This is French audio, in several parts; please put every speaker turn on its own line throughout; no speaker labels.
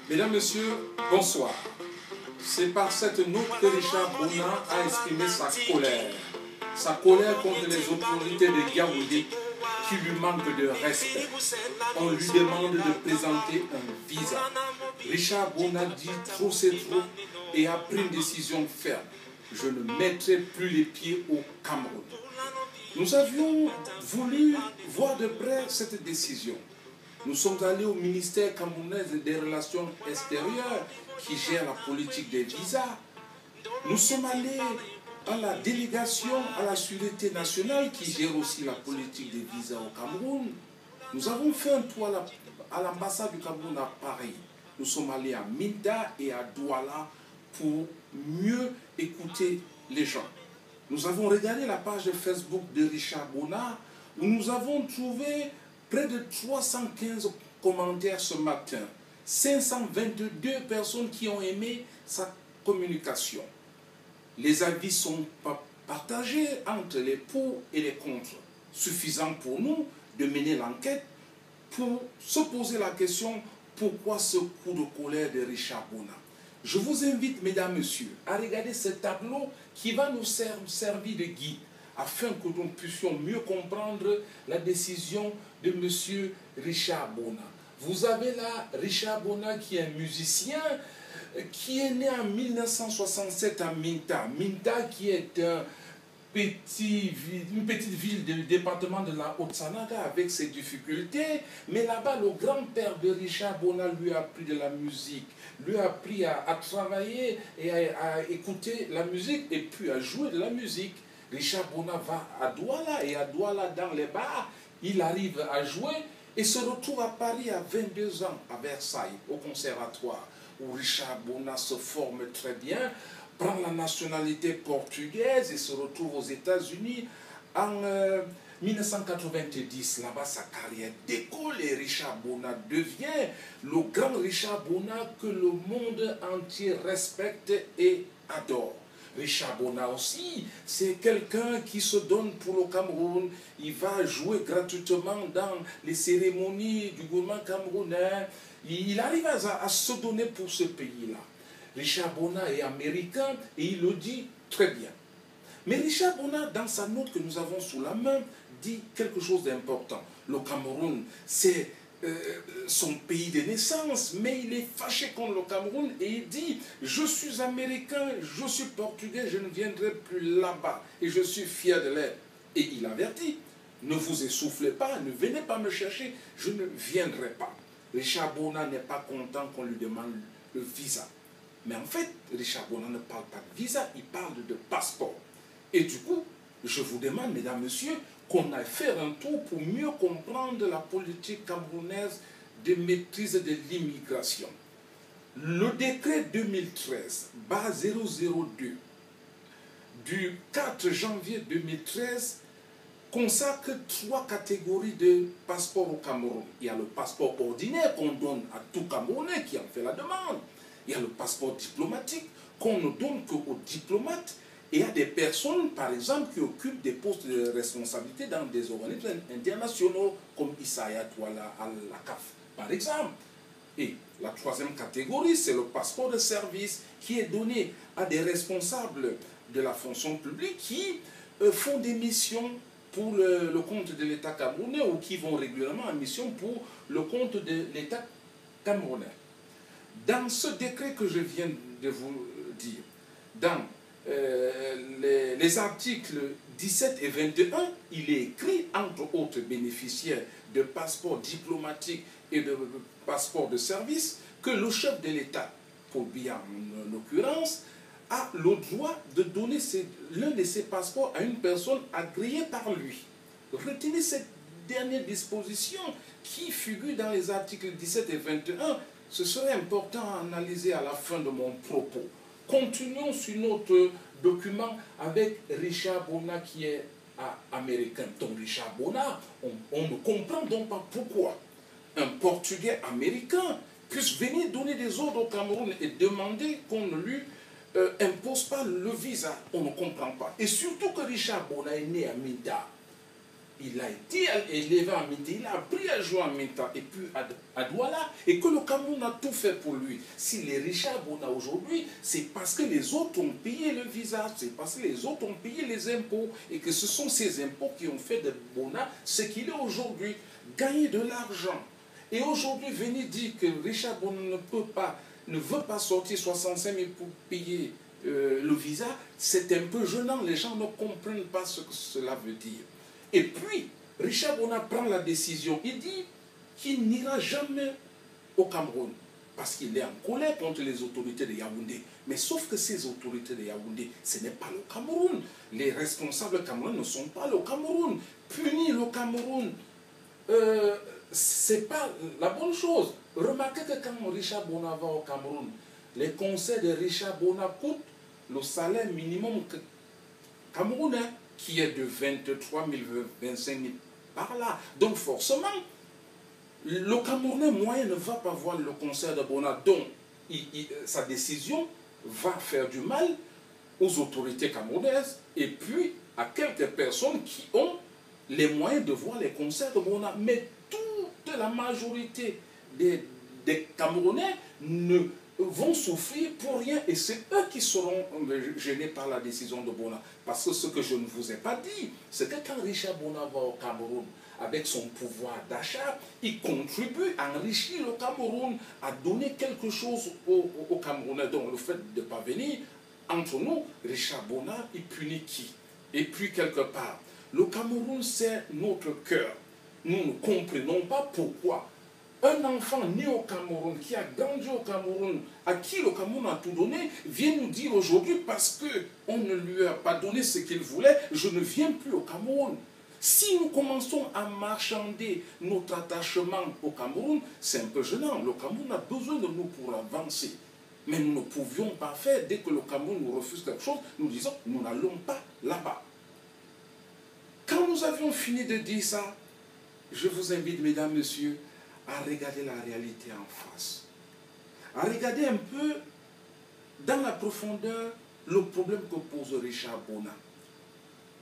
Mesdames, Messieurs, bonsoir. C'est par cette note que Richard Bona a exprimé sa colère contre les autorités de Yaoundé qui lui manquent de respect. On lui demande de présenter un visa. Richard Bona dit trop c'est trop et a pris une décision ferme. Je ne mettrai plus les pieds au Cameroun. Nous avions voulu voir de près cette décision. Nous sommes allés au ministère camerounais des Relations extérieures qui gère la politique des visas. Nous sommes allés à la délégation à la sûreté nationale qui gère aussi la politique des visas au Cameroun. Nous avons fait un tour à l'ambassade du Cameroun à Paris. Nous sommes allés à Minda et à Douala pour mieux écouter les gens. Nous avons regardé la page Facebook de Richard Bona où nous avons trouvé près de 315 commentaires ce matin. 522 personnes qui ont aimé sa communication. Les avis sont partagés entre les pour et les contre. Suffisant pour nous de mener l'enquête pour se poser la question pourquoi ce coup de colère de Richard Bona. Je vous invite, mesdames, messieurs, à regarder ce tableau qui va nous servir de guide afin que nous puissions mieux comprendre la décision de M. Richard Bona. Vous avez là Richard Bona qui est un musicien qui est né en 1967 à Minta. Minta qui est une petite ville du département de la Haute-Sanaga avec ses difficultés. Mais là-bas, le grand-père de Richard Bona lui a appris de la musique, lui a appris à travailler et à écouter la musique et puis à jouer de la musique. Richard Bona va à Douala et à Douala dans les bars, il arrive à jouer et se retrouve à Paris à 22 ans, à Versailles, au conservatoire, où Richard Bona se forme très bien, prend la nationalité portugaise et se retrouve aux États-Unis en 1990. Là-bas, sa carrière décolle et Richard Bona devient le grand Richard Bona que le monde entier respecte et adore. Richard Bona aussi, c'est quelqu'un qui se donne pour le Cameroun. Il va jouer gratuitement dans les cérémonies du gouvernement camerounais. Il arrive à se donner pour ce pays-là. Richard Bona est américain et il le dit très bien. Mais Richard Bona, dans sa note que nous avons sous la main, dit quelque chose d'important. Le Cameroun, c'est son pays de naissance, mais il est fâché contre le Cameroun et il dit « Je suis américain, je suis portugais, je ne viendrai plus là-bas et je suis fier de l'être. » Et il avertit « Ne vous essoufflez pas, ne venez pas me chercher, je ne viendrai pas. » Richard Bona n'est pas content qu'on lui demande le visa. Mais en fait, Richard Bona ne parle pas de visa, il parle de passeport. Et du coup, je vous demande, mesdames, messieurs, qu'on aille faire un tour pour mieux comprendre la politique camerounaise de maîtrise de l'immigration. Le décret 2013-002 du 4 janvier 2013 consacre 3 catégories de passeports au Cameroun. Il y a le passeport ordinaire qu'on donne à tout Camerounais qui en fait la demande. Il y a le passeport diplomatique qu'on ne donne qu'aux diplomates. Et il y a des personnes, par exemple, qui occupent des postes de responsabilité dans des organismes internationaux, comme Issaïa Douala à la CAF, par exemple. Et la 3e catégorie, c'est le passeport de service qui est donné à des responsables de la fonction publique qui font des missions pour le compte de l'État camerounais ou qui vont régulièrement en mission pour le compte de l'État camerounais. Dans ce décret que je viens de vous dire, dans les articles 17 et 21, il est écrit, entre autres bénéficiaires de passeports diplomatiques et de passeports de service, que le chef de l'État, Paul Biya en l'occurrence, a le droit de donner l'un de ses passeports à une personne agréée par lui. Retenez cette dernière disposition qui figure dans les articles 17 et 21. Ce serait important à analyser à la fin de mon propos. Continuons sur notre document avec Richard Bona qui est américain. Donc Richard Bona, on ne comprend donc pas pourquoi un Portugais américain puisse venir donner des ordres au Cameroun et demander qu'on ne lui impose pas le visa. On ne comprend pas. Et surtout que Richard Bona est né à Minda. il a été élevé en Minta, il a appris à jouer en Minta, et puis à Douala, et que le Cameroun a tout fait pour lui. S'il est Richard Bona aujourd'hui, c'est parce que les autres ont payé le visa, c'est parce que les autres ont payé les impôts, et que ce sont ces impôts qui ont fait de Bona ce qu'il est aujourd'hui, gagner de l'argent. Et aujourd'hui, venir dire que Richard Bona ne veut pas sortir 65 000 pour payer le visa, c'est un peu gênant, les gens ne comprennent pas ce que cela veut dire. Et puis, Richard Bona prend la décision, il dit qu'il n'ira jamais au Cameroun, parce qu'il est en colère contre les autorités de Yaoundé. Mais sauf que ces autorités de Yaoundé, ce n'est pas le Cameroun. Les responsables camerounais ne sont pas le Cameroun. Punir le Cameroun, ce n'est pas la bonne chose. Remarquez que quand Richard Bona va au Cameroun, les conseils de Richard Bona coûtent le salaire minimum camerounais, qui est de 23 000, 25 000 par là. Donc forcément, le Camerounais moyen ne va pas voir le conseil de Bona. Donc sa décision va faire du mal aux autorités camerounaises et puis à quelques personnes qui ont les moyens de voir les concerts de Bona. Mais toute la majorité des Camerounais vont souffrir pour rien et c'est eux qui seront gênés par la décision de Bona. Parce que ce que je ne vous ai pas dit, c'est que quand Richard Bona va au Cameroun, avec son pouvoir d'achat, il contribue à enrichir le Cameroun, à donner quelque chose aux Camerounais. Donc le fait de ne pas venir, entre nous, Richard Bona, il punit qui? Et puis quelque part, le Cameroun, c'est notre cœur. Nous ne comprenons pas pourquoi un enfant né au Cameroun, qui a grandi au Cameroun, à qui le Cameroun a tout donné, vient nous dire aujourd'hui, parce qu'on ne lui a pas donné ce qu'il voulait, je ne viens plus au Cameroun. Si nous commençons à marchander notre attachement au Cameroun, c'est un peu gênant. Le Cameroun a besoin de nous pour avancer. Mais nous ne pouvions pas faire, dès que le Cameroun nous refuse quelque chose, nous disons, nous n'allons pas là-bas. Quand nous avions fini de dire ça, je vous invite, mesdames, messieurs, à regarder la réalité en face. À regarder un peu, dans la profondeur, le problème que pose Richard Bona.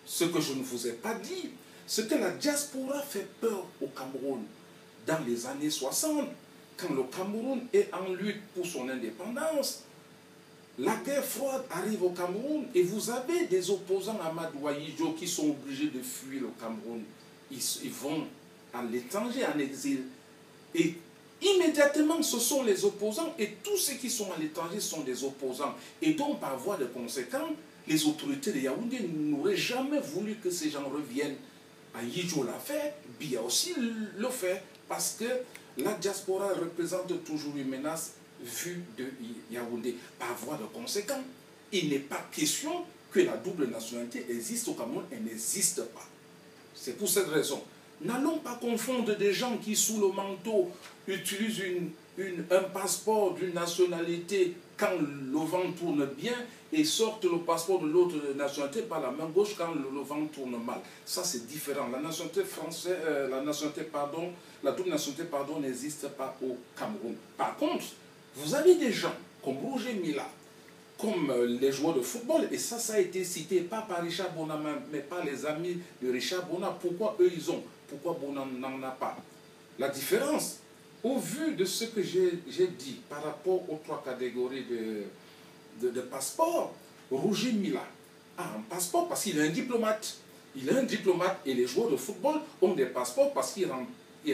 Ce que je ne vous ai pas dit, c'est que la diaspora fait peur au Cameroun. Dans les années 60, quand le Cameroun est en lutte pour son indépendance, la guerre froide arrive au Cameroun et vous avez des opposants à Madouaïdjo qui sont obligés de fuir le Cameroun. Ils vont à l'étranger, en exil. Et immédiatement, ce sont les opposants et tous ceux qui sont à l'étranger sont des opposants. Et donc, par voie de conséquent, les autorités de Yaoundé n'auraient jamais voulu que ces gens reviennent. Yidjo l'a fait, Biya aussi le fait, parce que la diaspora représente toujours une menace vue de Yaoundé. Par voie de conséquent, il n'est pas question que la double nationalité existe au Cameroun, elle n'existe pas. C'est pour cette raison. N'allons pas confondre des gens qui, sous le manteau, utilisent un passeport d'une nationalité quand le vent tourne bien et sortent le passeport de l'autre nationalité par la main gauche quand le vent tourne mal. Ça, c'est différent. La nationalité française, la double nationalité, n'existe pas au Cameroun. Par contre, vous avez des gens comme Roger Mila, comme les joueurs de football, et ça a été cité pas par Richard Bona, mais par les amis de Richard Bona. Pourquoi eux, ils ont? Pourquoi Bona n'en a pas? La différence, au vu de ce que j'ai dit par rapport aux trois catégories de passeports, Roger Mila a un passeport parce qu'il est un diplomate. Il est un diplomate et les joueurs de football ont des passeports parce qu'ils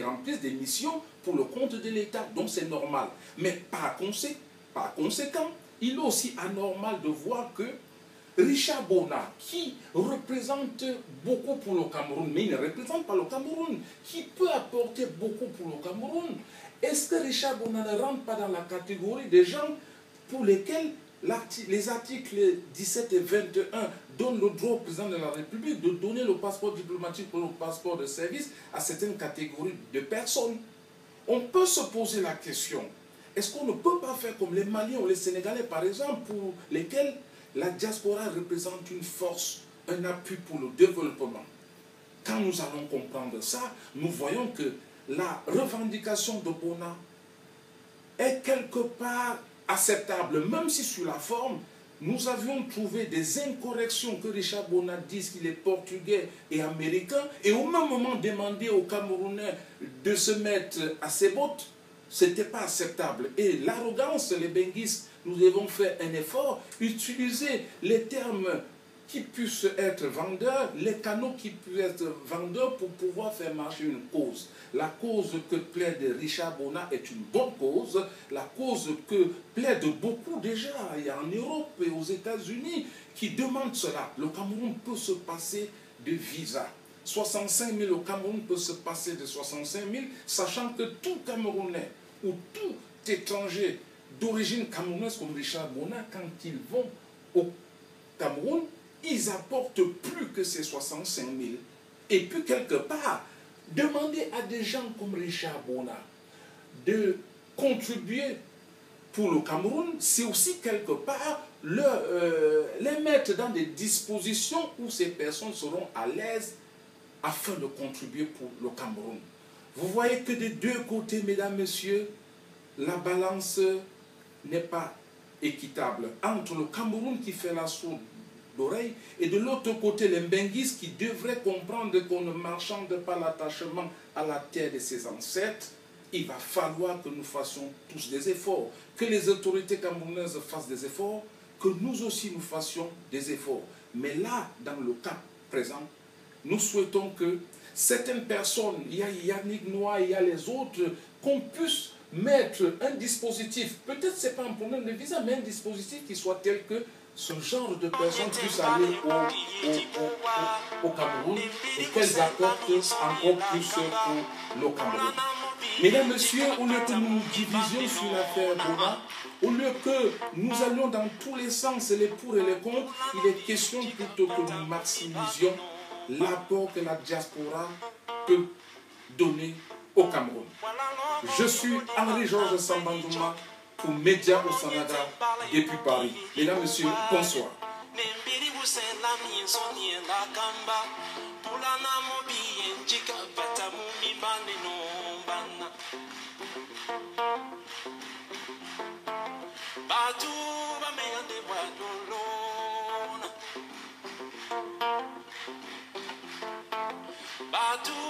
remplissent des missions pour le compte de l'État. Donc c'est normal. Mais par conséquent, il est aussi anormal de voir que Richard Bona, qui représente beaucoup pour le Cameroun, mais il ne représente pas le Cameroun, qui peut apporter beaucoup pour le Cameroun, est-ce que Richard Bona ne rentre pas dans la catégorie des gens pour lesquels les articles 17 et 21 donnent le droit au président de la République de donner le passeport diplomatique ou le passeport de service à certaines catégories de personnes? On peut se poser la question, est-ce qu'on ne peut pas faire comme les Maliens ou les Sénégalais, par exemple, pour lesquels la diaspora représente une force, un appui pour le développement? Quand nous allons comprendre ça, nous voyons que la revendication de Bona est quelque part acceptable, même si sur la forme, nous avions trouvé des incorrections que Richard Bona dise qu'il est portugais et américain, et au même moment demander aux Camerounais de se mettre à ses bottes, ce n'était pas acceptable. Et l'arrogance, les benguistes, nous devons faire un effort, utiliser les termes qui puissent être vendeurs, les canaux qui puissent être vendeurs pour pouvoir faire marcher une cause. La cause que plaide Richard Bona est une bonne cause. La cause que plaident beaucoup déjà en Europe et aux États-Unis qui demandent cela. Le Cameroun peut se passer de visa. 65 000 au Cameroun peut se passer de 65 000, sachant que tout Camerounais ou tout étranger d'origine camerounaise comme Richard Bona, quand ils vont au Cameroun, ils apportent plus que ces 65 000. Et puis quelque part, demander à des gens comme Richard Bona de contribuer pour le Cameroun, c'est aussi quelque part les mettre dans des dispositions où ces personnes seront à l'aise afin de contribuer pour le Cameroun. Vous voyez que des deux côtés, mesdames, messieurs, la balance n'est pas équitable. Entre le Cameroun qui fait la sourde d'oreille et de l'autre côté les Mbenguis qui devraient comprendre qu'on ne marchande pas l'attachement à la terre de ses ancêtres, il va falloir que nous fassions tous des efforts, que les autorités camerounaises fassent des efforts, que nous aussi nous fassions des efforts. Mais là, dans le cas présent, nous souhaitons que certaines personnes, il y a Yannick Noah, il y a les autres, qu'on puisse mettre un dispositif, peut-être ce n'est pas un problème de visa, mais un dispositif qui soit tel que ce genre de personnes puissent aller au Cameroun et qu'elles apportent encore plus pour le Cameroun. Mesdames, Messieurs, au lieu que nous nous divisions sur l'affaire Bona, au lieu que nous allions dans tous les sens, les pour et les contre, il est question plutôt que nous maximisions l'apport que la diaspora peut donner au Cameroun. Je suis Henri-Georges Sambandouma pour Média au Sanada depuis Paris. Mesdames, Messieurs, bonsoir. Batu